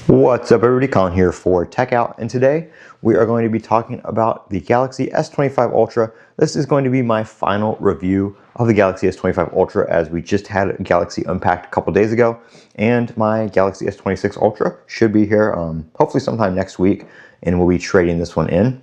What's up everybody, Colin here for Techout, and today we are going to be talking about the Galaxy S25 Ultra. This is going to be my final review of the Galaxy S25 Ultra, as we just had Galaxy Unpacked a couple days ago, and my Galaxy S26 Ultra should be here hopefully sometime next week, and we'll be trading this one in.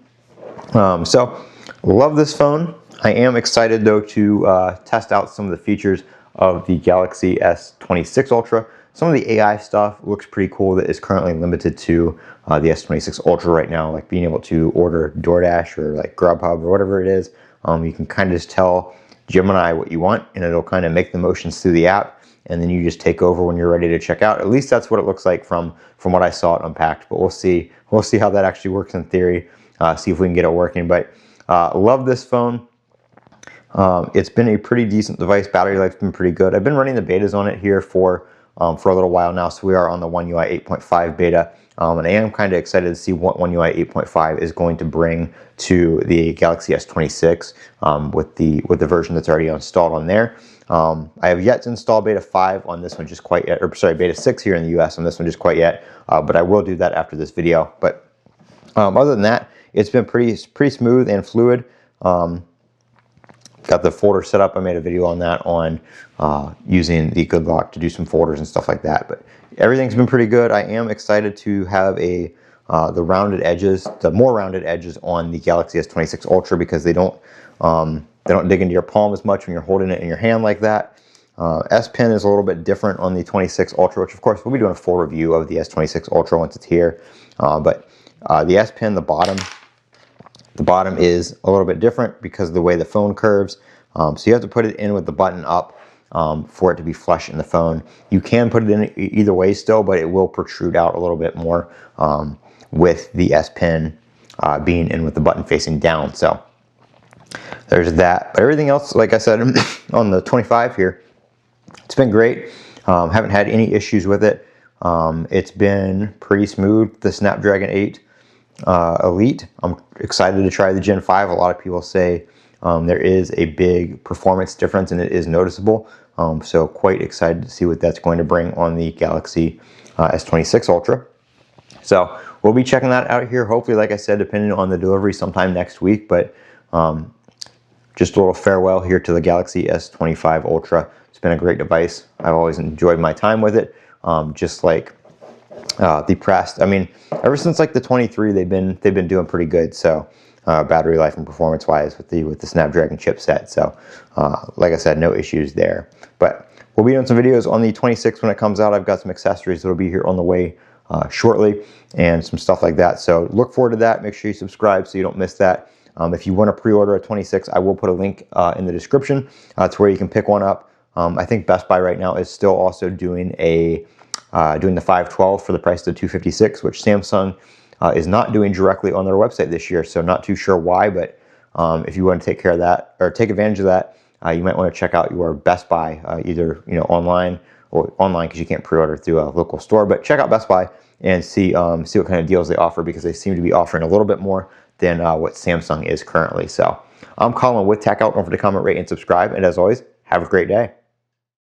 So love this phone. I am excited though to test out some of the features of the Galaxy S26 Ultra. Some of the AI stuff looks pretty cool that is currently limited to the S26 Ultra right now, like being able to order DoorDash or like Grubhub or whatever it is. You can kind of just tell Gemini what you want, and it'll kind of make the motions through the app, and then you just take over when you're ready to check out. At least that's what it looks like from what I saw at Unpacked, but we'll see how that actually works in theory, see if we can get it working. But love this phone. It's been a pretty decent device. Battery life's been pretty good. I've been running the betas on it here for a little while now, so we are on the One UI 8.5 beta, and I am kind of excited to see what One UI 8.5 is going to bring to the Galaxy S26 with the version that's already installed on there. I have yet to install beta 5 on this one just quite yet, or sorry, beta 6 here in the US on this one just quite yet, but I will do that after this video. But other than that, it's been pretty smooth and fluid. Got the folder set up. I made a video on that, on using the Good Lock to do some folders and stuff like that. But everything's been pretty good. I am excited to have the more rounded edges on the Galaxy S26 Ultra, because they don't dig into your palm as much when you're holding it in your hand like that. S Pen is a little bit different on the 26 Ultra, which of course we'll be doing a full review of the S26 Ultra once it's here. But the S Pen, the bottom is a little bit different because of the way the phone curves. So you have to put it in with the button up for it to be flush in the phone. You can put it in either way still, but it will protrude out a little bit more with the S Pen being in with the button facing down. So there's that. But everything else, like I said, on the 25 here, it's been great. Haven't had any issues with it. It's been pretty smooth. The Snapdragon 8 Elite, I'm excited to try the Gen 5. A lot of people say there is a big performance difference, and it is noticeable. So quite excited to see what that's going to bring on the Galaxy S26 Ultra. So we'll be checking that out here, hopefully, like I said, depending on the delivery, sometime next week. But just a little farewell here to the Galaxy S25 Ultra. It's been a great device. I've always enjoyed my time with it. Just like the Pressed, I mean, ever since like the 23, they've been doing pretty good. So battery life and performance wise with the Snapdragon chipset. So like I said, no issues there. But we'll be doing some videos on the 26 when it comes out. I've got some accessories that'll be here on the way shortly, and some stuff like that. So look forward to that. Make sure you subscribe so you don't miss that. If you want to pre-order a 26, I will put a link in the description to where you can pick one up. I think Best Buy right now is still also doing the 512 for the price of the 256, which Samsung is not doing directly on their website this year. So not too sure why, but if you want to take care of that or take advantage of that, you might want to check out your Best Buy, either online because you can't pre-order through a local store. But check out Best Buy and see what kind of deals they offer, because they seem to be offering a little bit more than what Samsung is currently. So I'm Colin with Techout. Don't forget to comment, rate, and subscribe. And as always, have a great day.